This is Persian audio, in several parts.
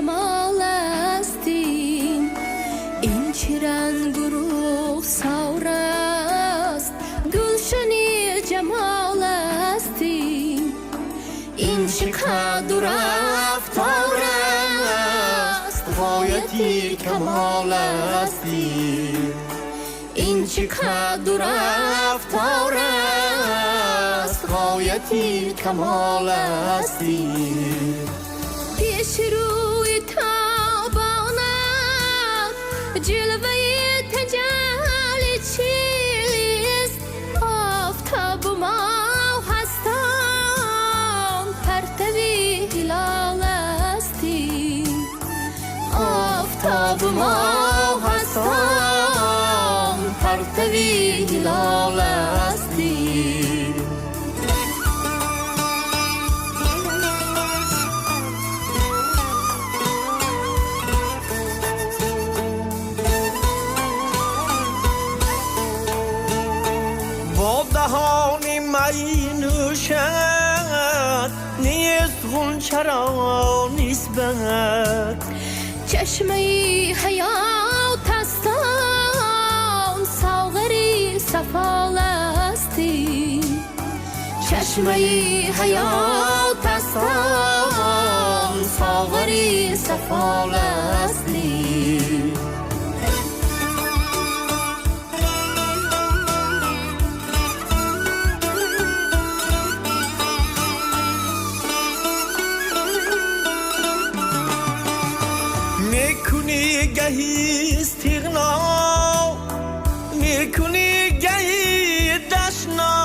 کمال استیم. این چه رنگ و رخسار است، گلشنی جمال استیم. این چه قد و رفتار است، غایتی کمال استیم. این چه قد و رفتار است، غایتی کمال استیم. پیش روی تابانت جلوه تجلی چیست؟ آفتاب و ماه هستند، پرتوی هلال استیم. آفتاب و ماه هستند، پرتوی هلال استیم. دهان می نوشد، نیست غنچه را نسبت. چشمه حیات هستند، ساغری صفال استیم. چشمه حیات هستند، ساغری صفال استیم. میکنی گهی استغنا، میکنی گهی دشنا.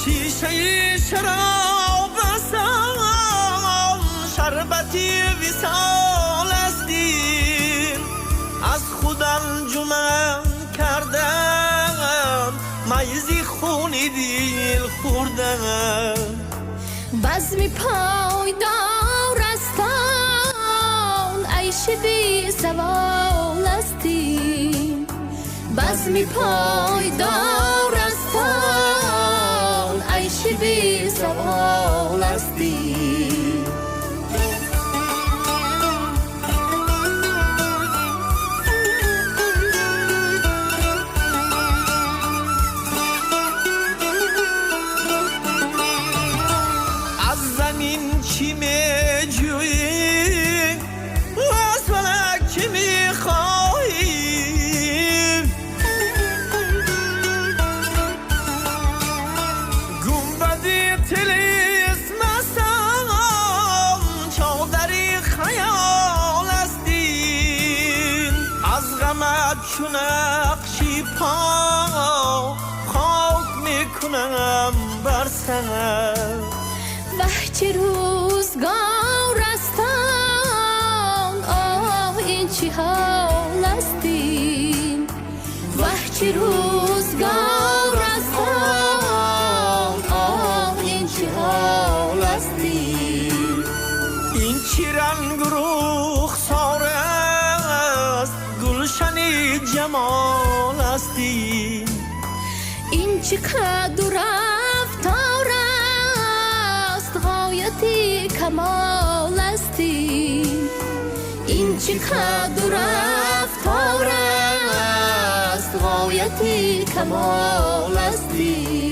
شیشه شراب بسان، شربتی وصال استیم. از خود انجمن کردم، میزی خونی دل خوردم. بزم پایدار استان، عیش بی زوال استیم. بزم پایدار استان، عیش بی زوال استیم. چی می جویی از فلک چی می خواهی؟ گنبدی طلسم هستم، چادری خیال استیم. از غمت چو نقشی پا، خاک میکنم بر سر. وه چه روزگار استان، آه این چه حال استیم. وه چه روزگار استان، آه این چه حال استیم. این چه رنگ و رخسار است، گلشنی جمال استیم. این چه قد و رفتار است، غایتی کمال استیم. این چه قد و رفتار است، غایتی کمال استیم.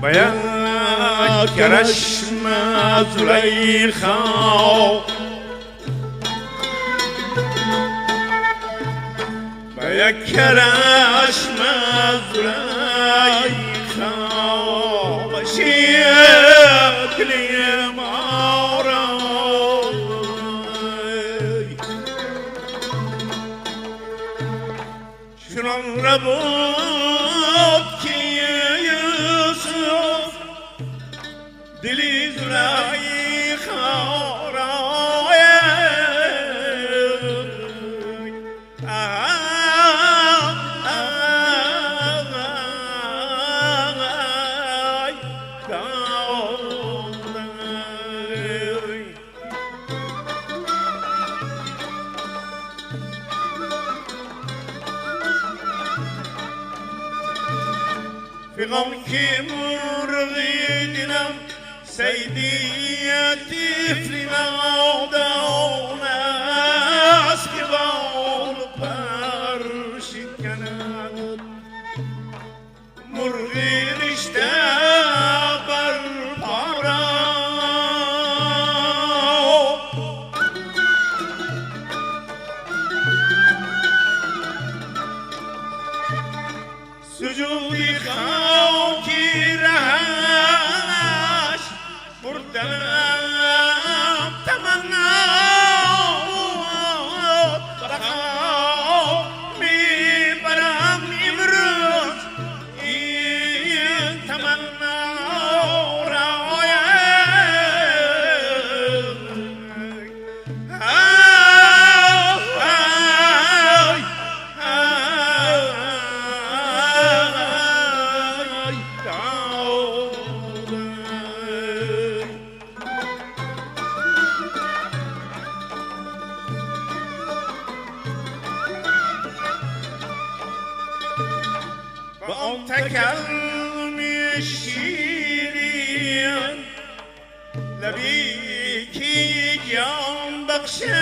باید کرشم زلیخا باید کرشم زلیخا شکلی مارای شنان ربود که یوسف دلی زلیخا رای فيغم كي مرغي دينام سيديتي في موضوعنا اسكبال برشي كانت مرغي رشتا بالبارا سجودي خاوكي رهاش مردم تمنى بخاومي برام امروز تمنى رايا وأنت كلمي شيرين لبيكي جان بخشاد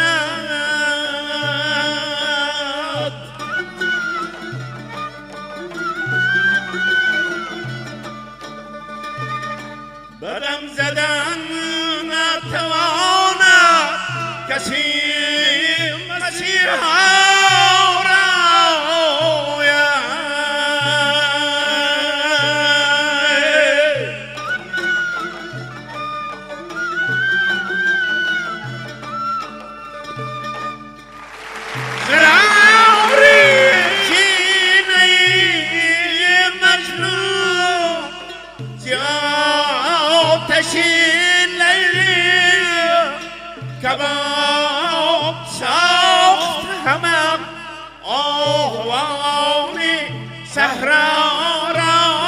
بدم زدن نتواند کسی مسیحا کباب ساخت همم آهوان صحرا رایم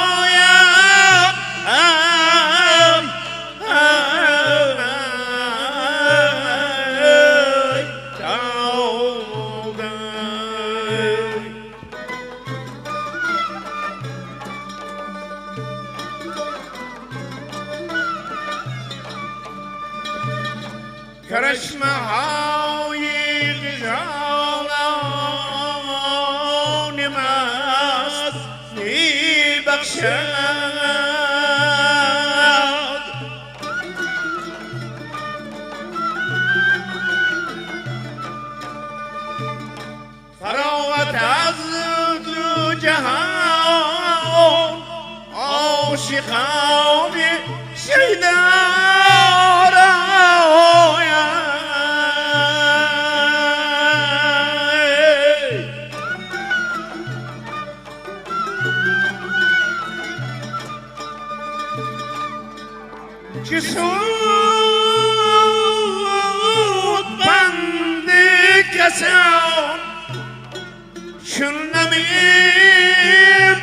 کرشمه های غزالان مست می بخشد فراغت از دو جهان عاشقان شیدار که سود بند کسان چون نمی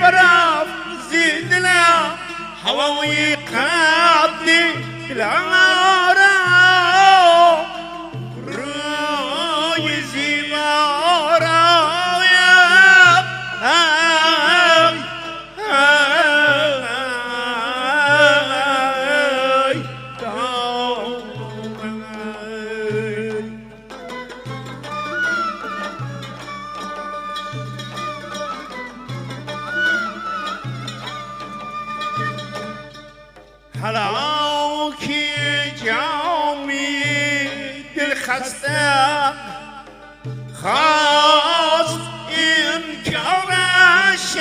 برم زیدلم هوای قد دلارم روی زیبا رایم هلاکی جامی دل خسته خواست این کارش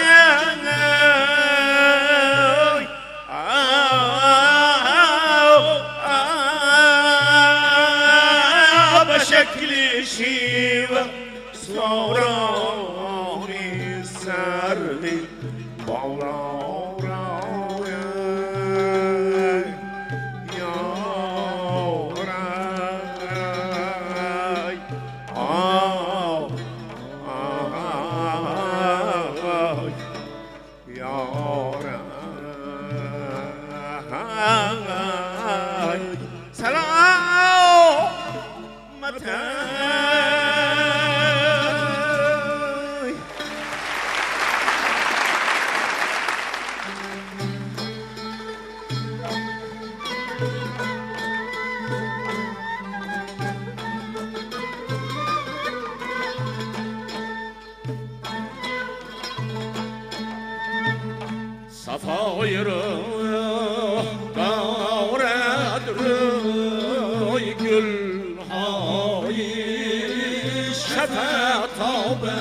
به شکل شیو سوارانی سردی بالا صفای روح دارد روی گلهای شفقتابش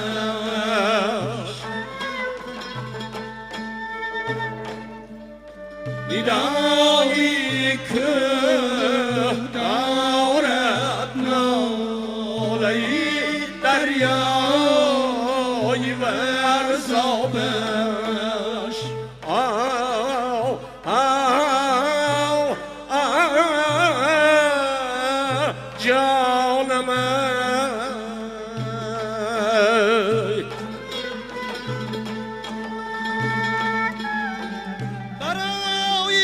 دیدایی که دارد نالهی دریای ورزابش جانم برای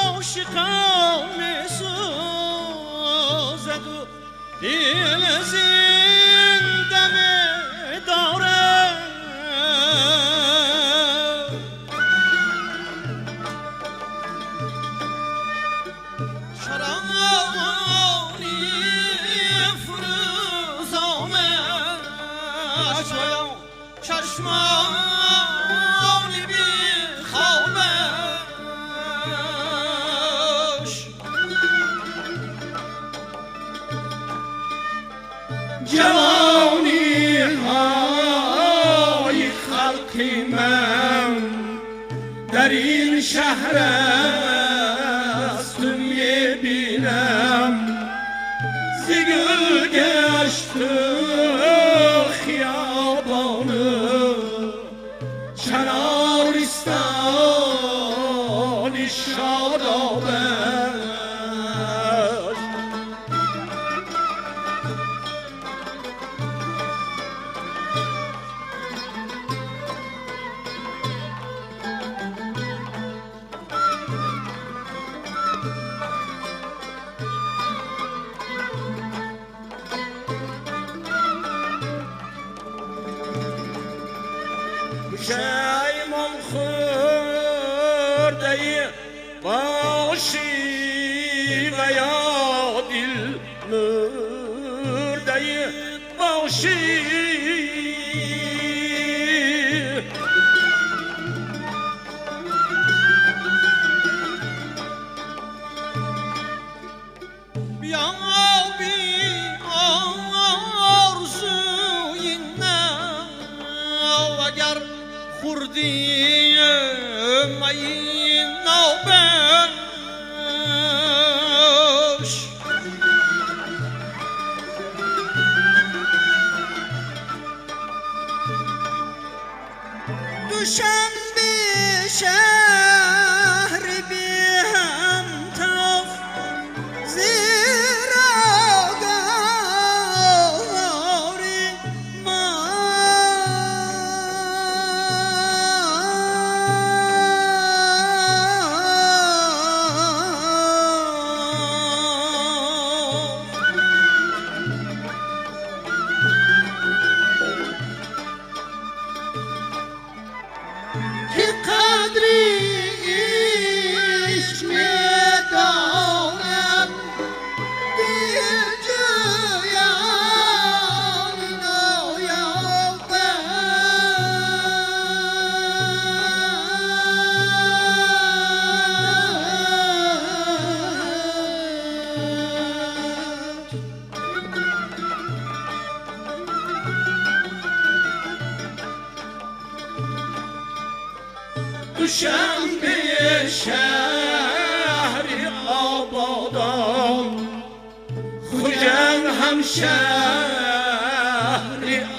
عاشقان سوزد و دل زنده می دارد شرانی فروزامش چشمانی بی خوابش جوانی های خلقی من در این شهر است میبینم زگل گشت خیابان چنارستان شادابش پشیمان خورده باشی و یا دل مرده باشی بیا بی آرزوینم اگر خوردیم این نوبش دوشنبه شهر بی همتاف زیر آگار که قدری عشق میدانم دل جویان نایابد دوشنبه شهر آبادان خوجن هم شهر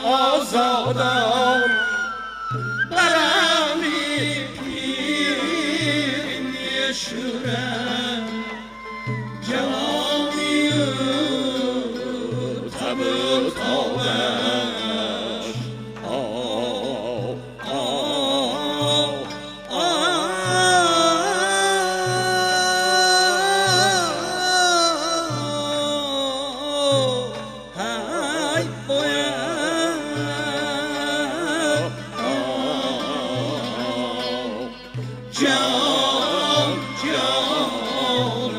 آزادان برمی پیر میشورن جوانی تب تابش جان جان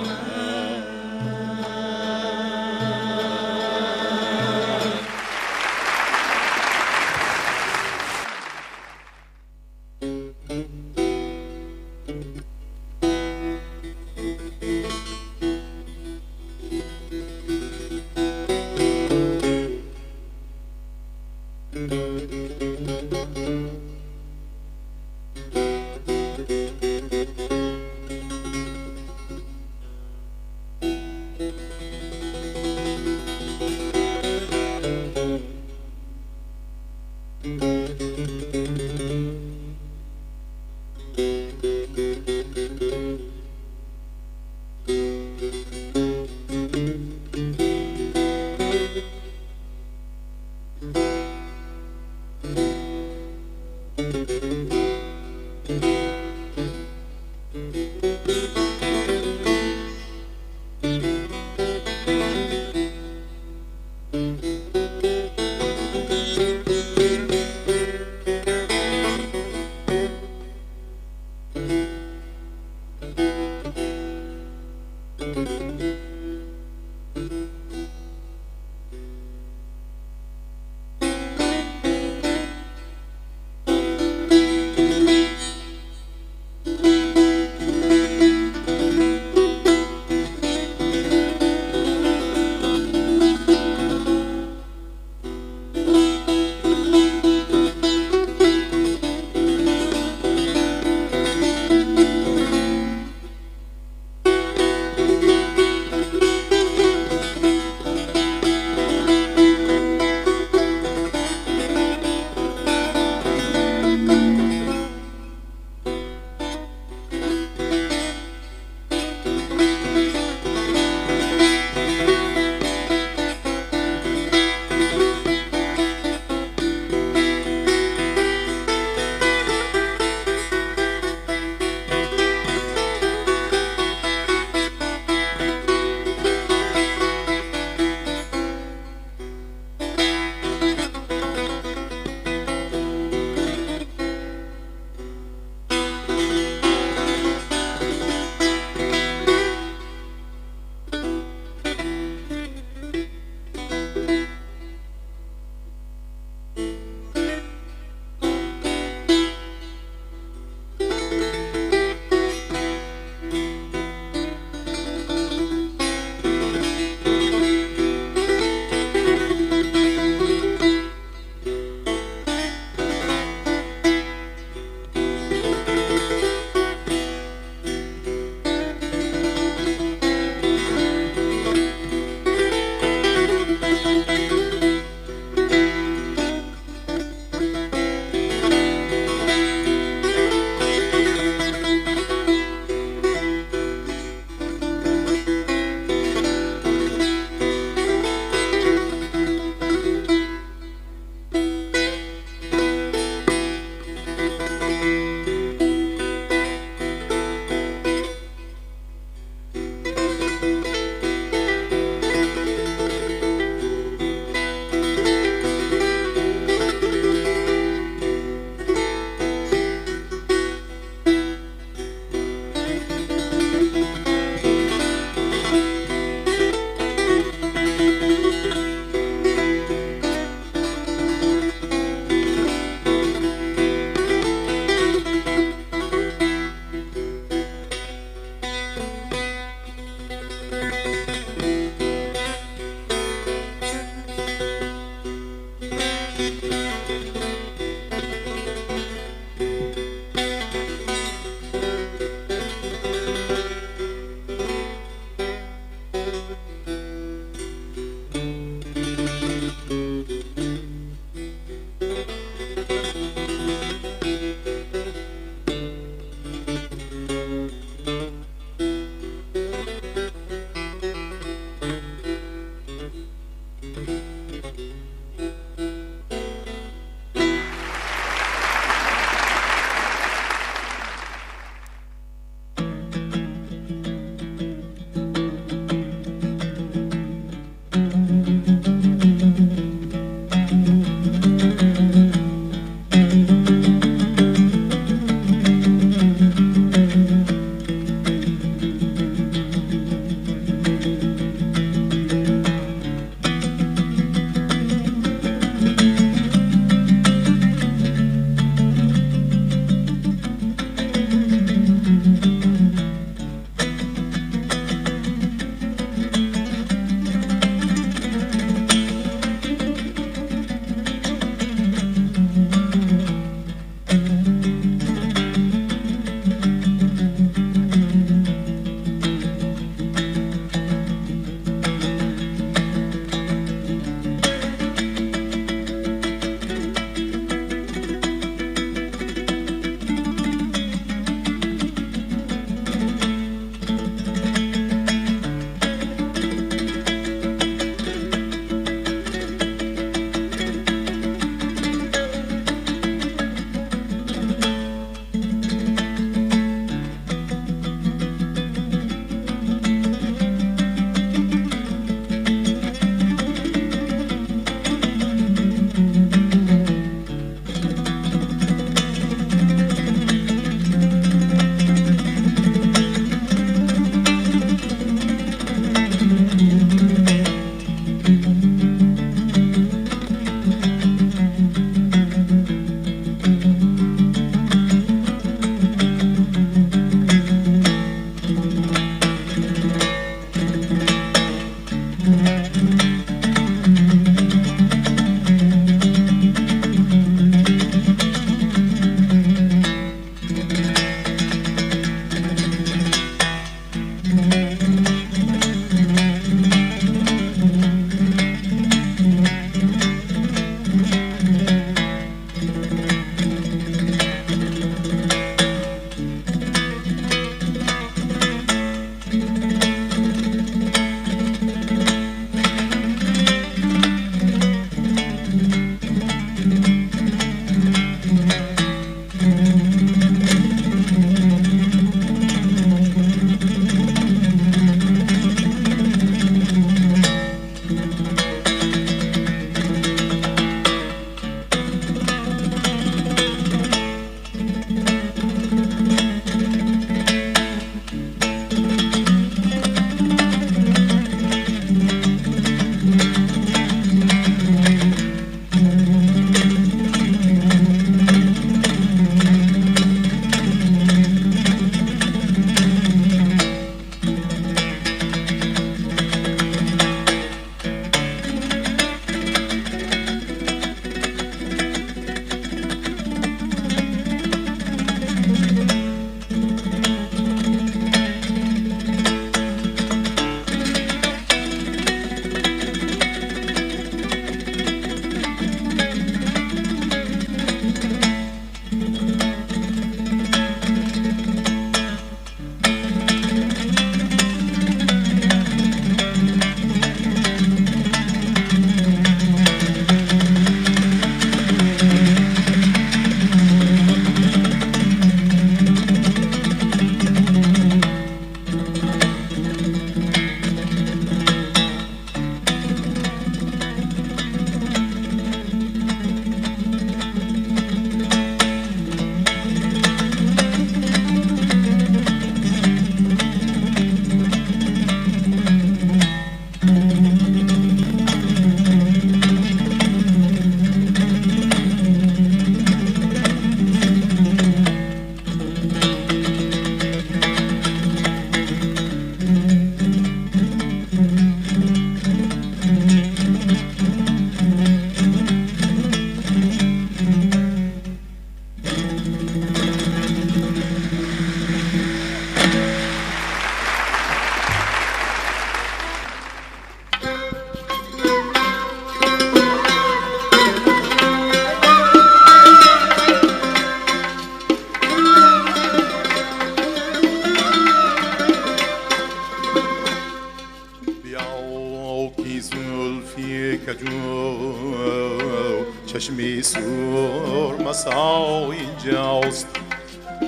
میسور مسا اینجاست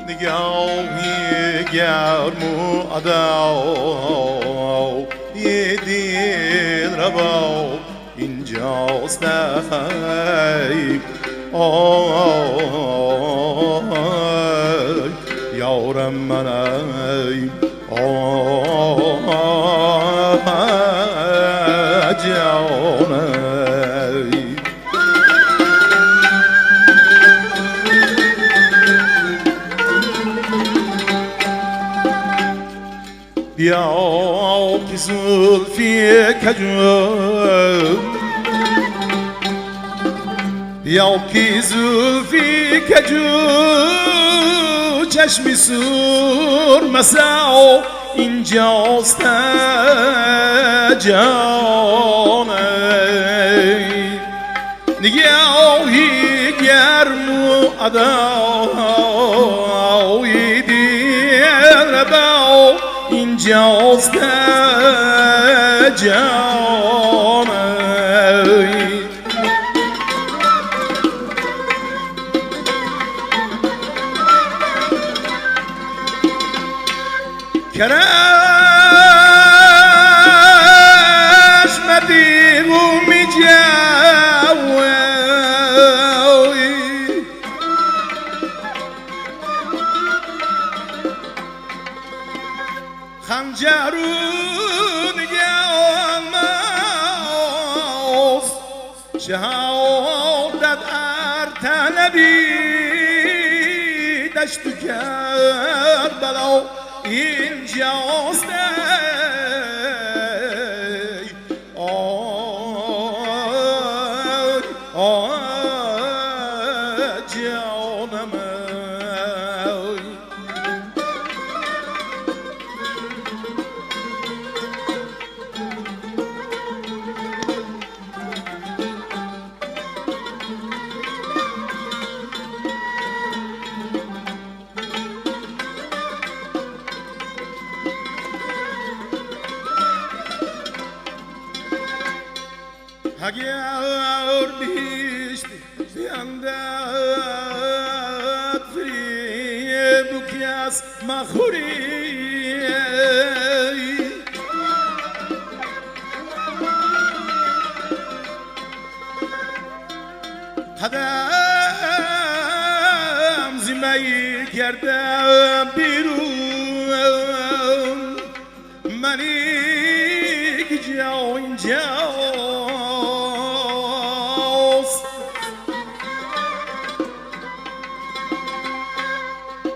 نگاهی گرم و اداو یه دل ربا اینجاست ای یارم من ای جانم بیا که زلفی کجم بیا که زلفی کجم چشمی سور مسا اینجاست جان نگاهی گرم و ادای دل ربا اینجاست جان کرش مدیم و می جاوی خنجرون گاماز شهادت ارتنبی دشت کربلا اینجاست جانم اگر بیشت بیاندد فری بکیاس مخوری قدم زیمایی کردم بیرون منی که جا اینجاست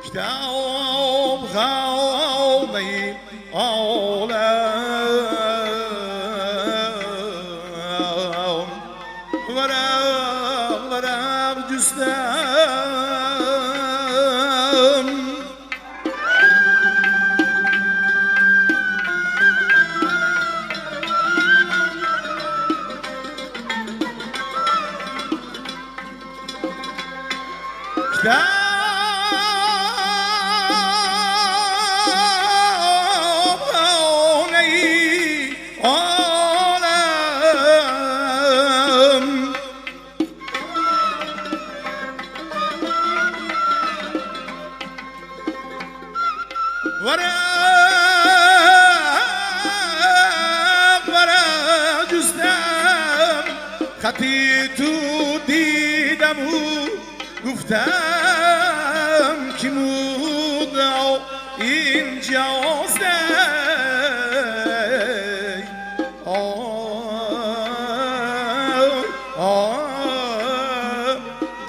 کتاب خانه عالم ورق جستم ورق جستم خطی تو دیدم و گفتم که مودع اینجاست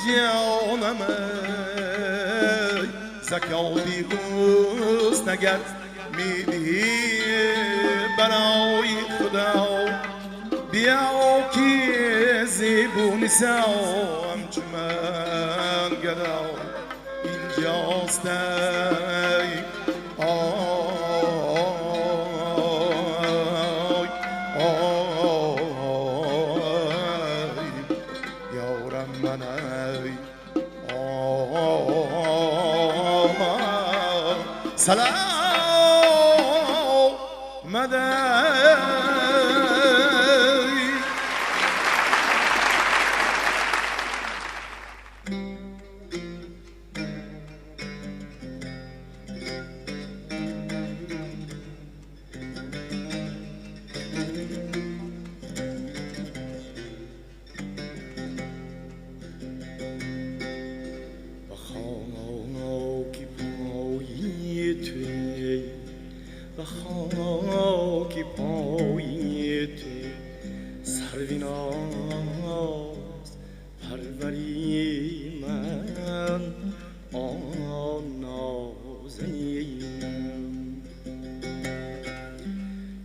جانم زکاتی حسن اگر میدی برای خدا بیا که زیبون سام چمن گدا اینجاست یارم من سلام مدد پروری من آن نازنینم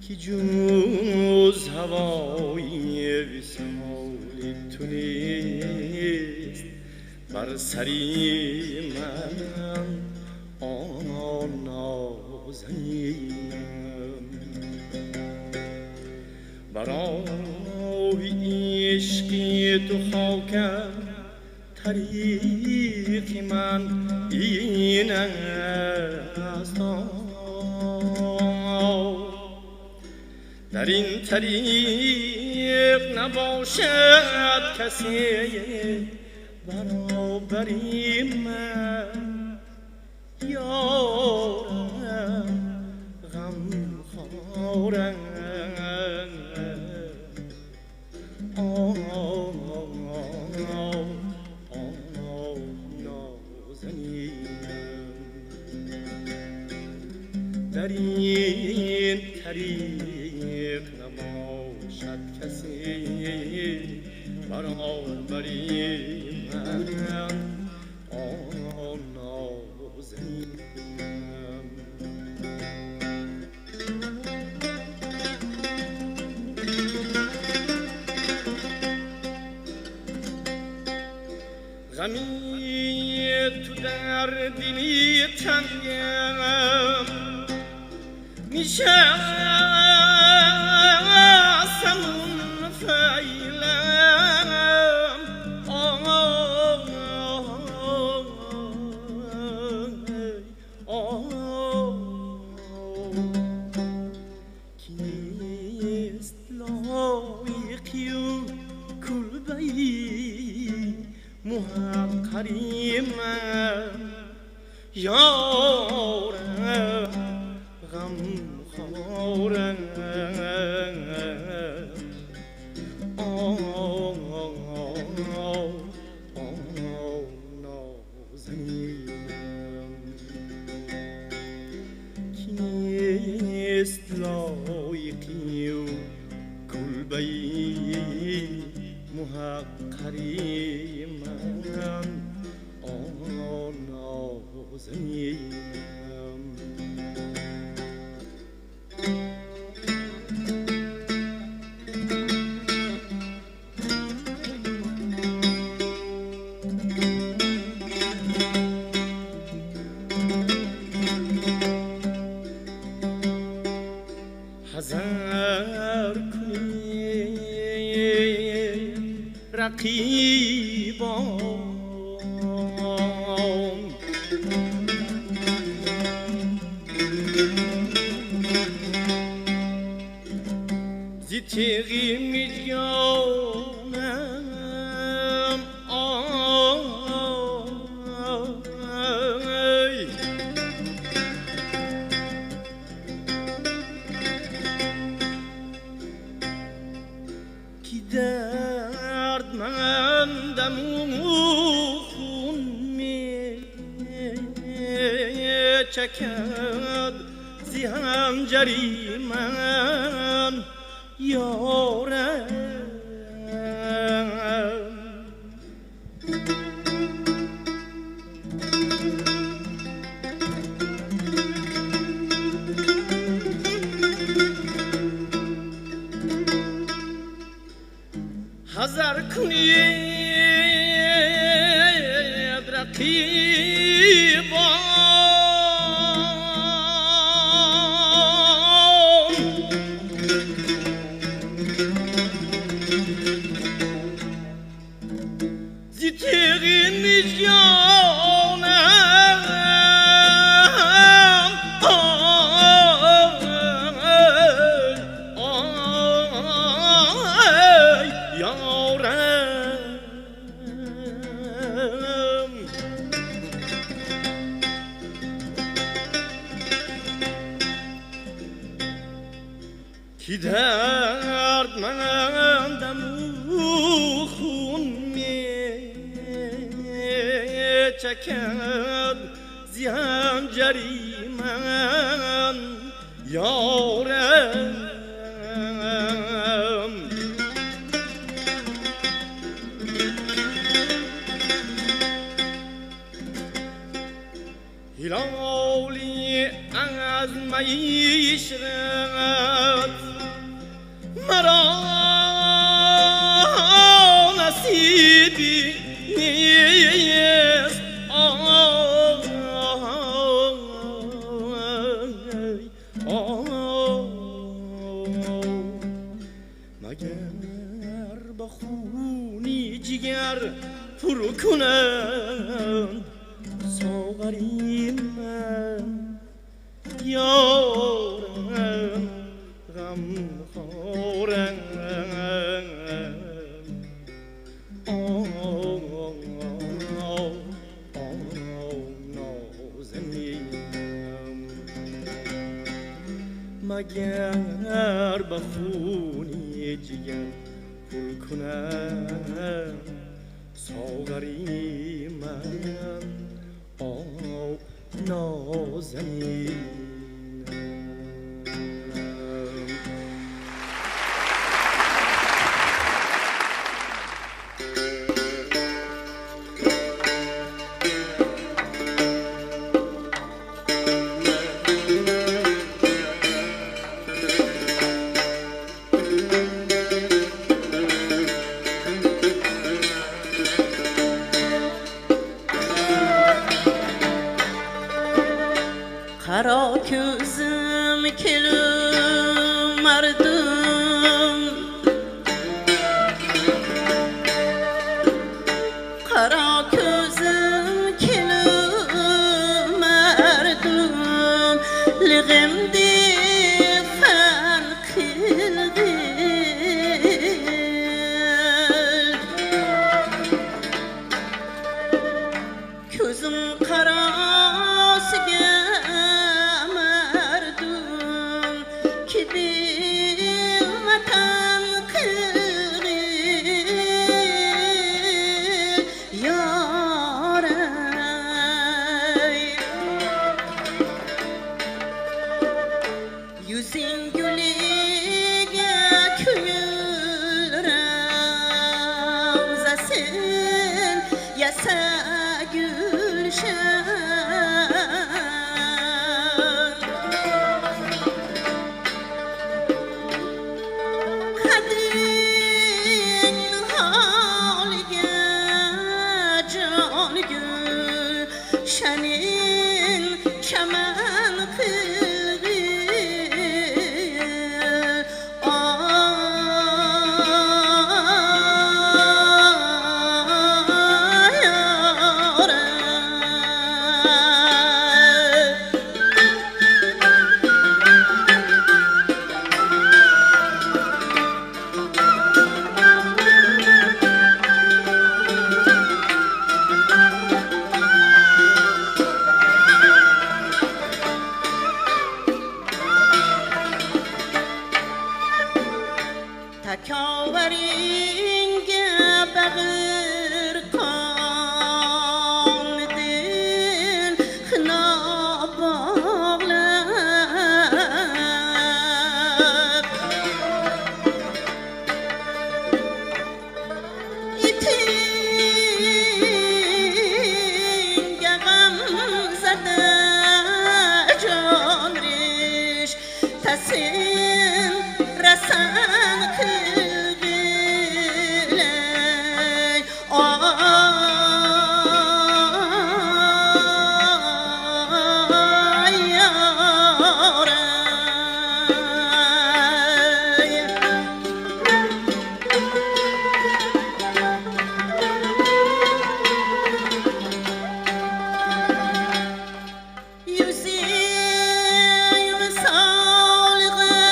که جز هوای وصال تو نیست بر سری من آن نازنینم برای عشقی تو خاکم طریق من این است در این طریق نباشد کسی برابری من یارم غم خورم در این طریق نباشد کسی برابری من آن نازنینم غمی تو در دلی تنگم نشستم فیلم کیست لایقی و کلبه‌ای محقری من یارم غم خورم نازنینم کیست لایقی و کلبه‌ای محقری من آن نازنینم حذر کنید رقیبان زی تیغی می‌جانم کی دردمندم و خون می‌چکد زی حنجری من یارم حذر کنید رقیبان زی تیغی می‌جانم کی دردمندم و خون می‌چکد زی حنجری من یارم لالی از معیشرت مرا نصیبی نیست مگر با خونی جگر فرو کنند ساغری من یارم غم خورم مگر با خونی جگر پر کنم ساغری من نازنینم. Qara ko'zim kelmardim, qara ko'zim kelmardim, lig'imda farq qildi. Ko'zim qarasiga Yüzün gülüge kül ravzasın yasa gülşen kadın halige can gül şenin çemen kıl Takawaringe bagır kandil xına bağlab itinge gamzada can riş tasin rasan Yüzüm sağlığı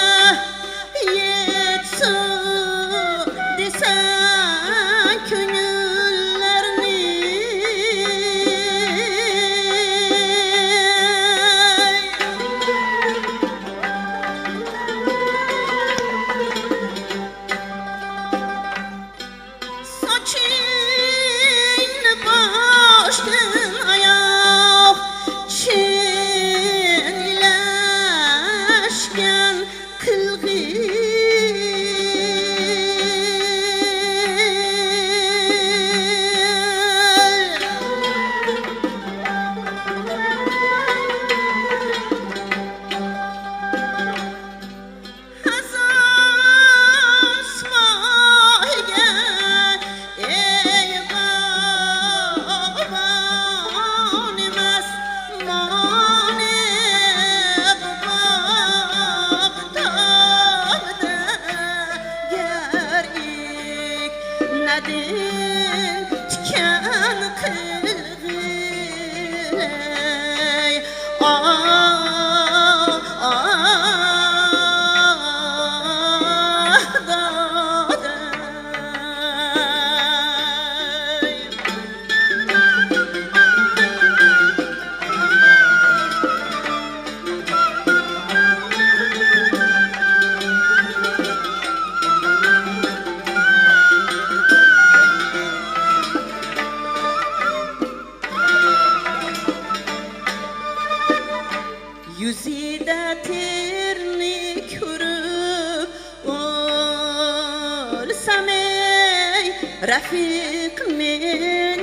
Yüzüde terni körüp olsam ey Rafik meni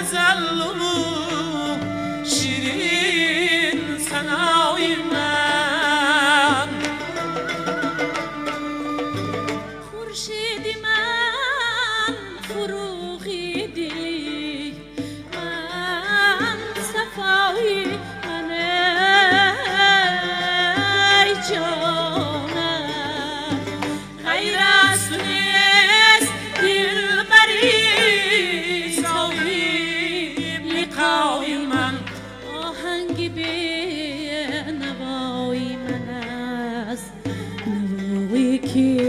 تزلم شیرین سنای من خورشیدی من فروغیدی من صفایی من ای جانم غیر از تو نیست دلبری صاحب لقای من آهنگی به نوای من است نوای کیست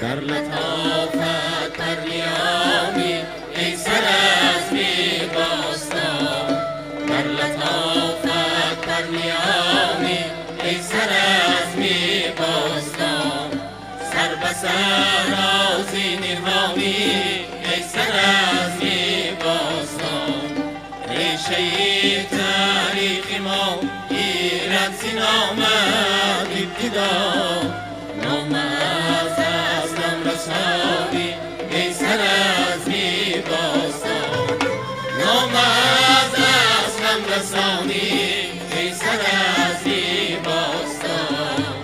در لطافت بر نیامی ای سرزمی باستان در لطافت بر نیامی ای سرزمی باستان سر به سر آزی نهانی ای سرزمی باستان ریشه تاریخ ما ایران سینام ابتدا نام از اسلام رسانی ای سرزمی باستان نام از اسلام رسانی ای سرزمی باستان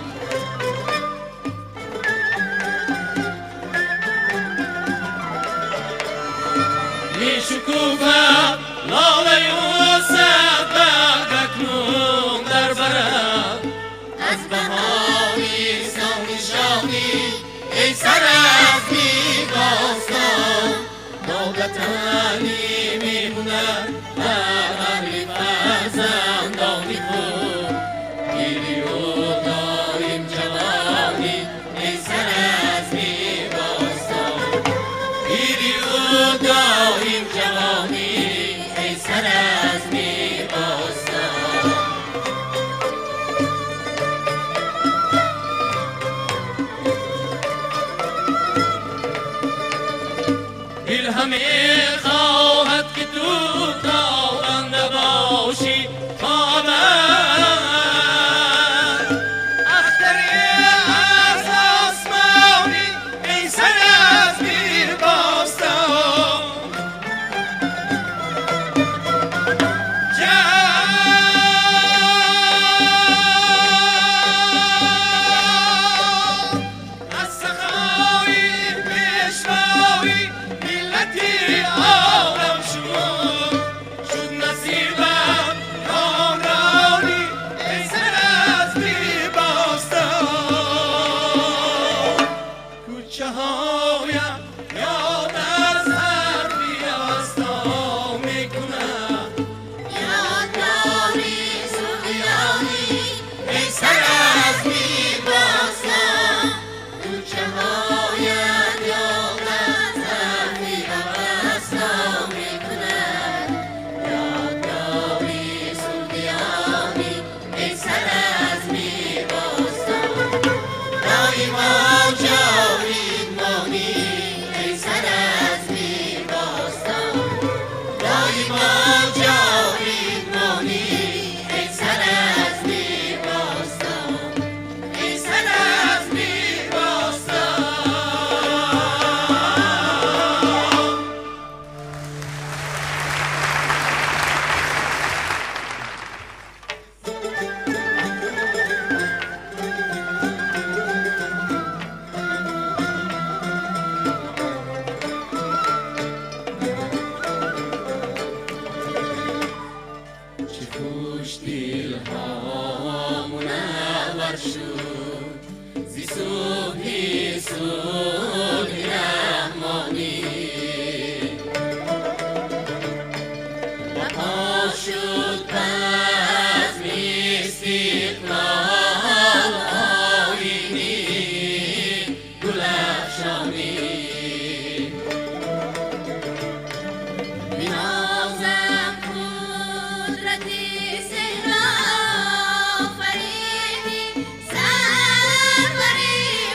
بی شکوفه لاله یوسف بعد اکنون در برد از بهاری نشانی ای سرزمی باستان دولتانی میموند در هر فرزندانی خود گیری و داریم جوانی ای سرزمی باستان گیری و داریم جوانی ای سرزمی باستان دل همه خواهد که تو دارنده باشی تا ابد روشن‌تر شد زی صبحی صبح رحمانی و پا شد بزم استقلال آیینی گلفشانی بنازم قدرت سحر آفرینی سرور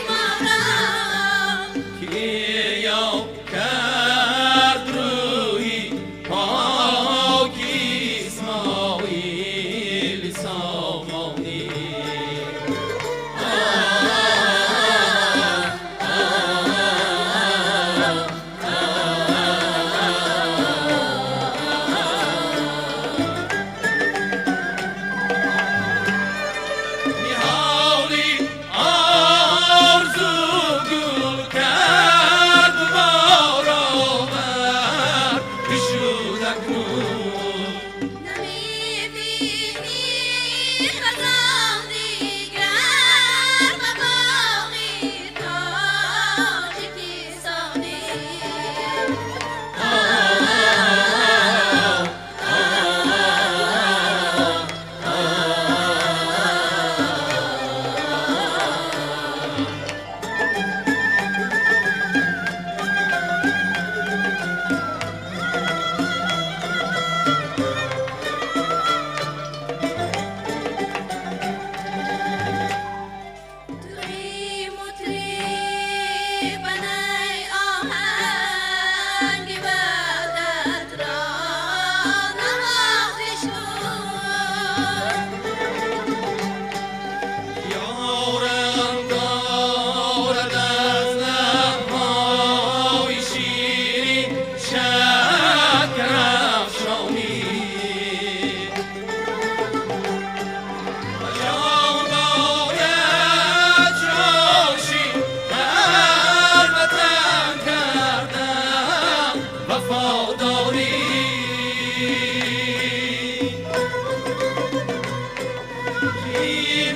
ما را که یا کرد روی پاکی اسماعیل سامانی می‌هالی آرزو گل کرد بارآور بشود اکنون نمی‌بینی خزان دیگر و باقی تاجیکستانی توی مطربان ای آهنگ وحدت را نوازش کن یارم دارد از لب‌های شیرین شکرافشانی و جان باید جاشی بر وطن کردن وفاداری این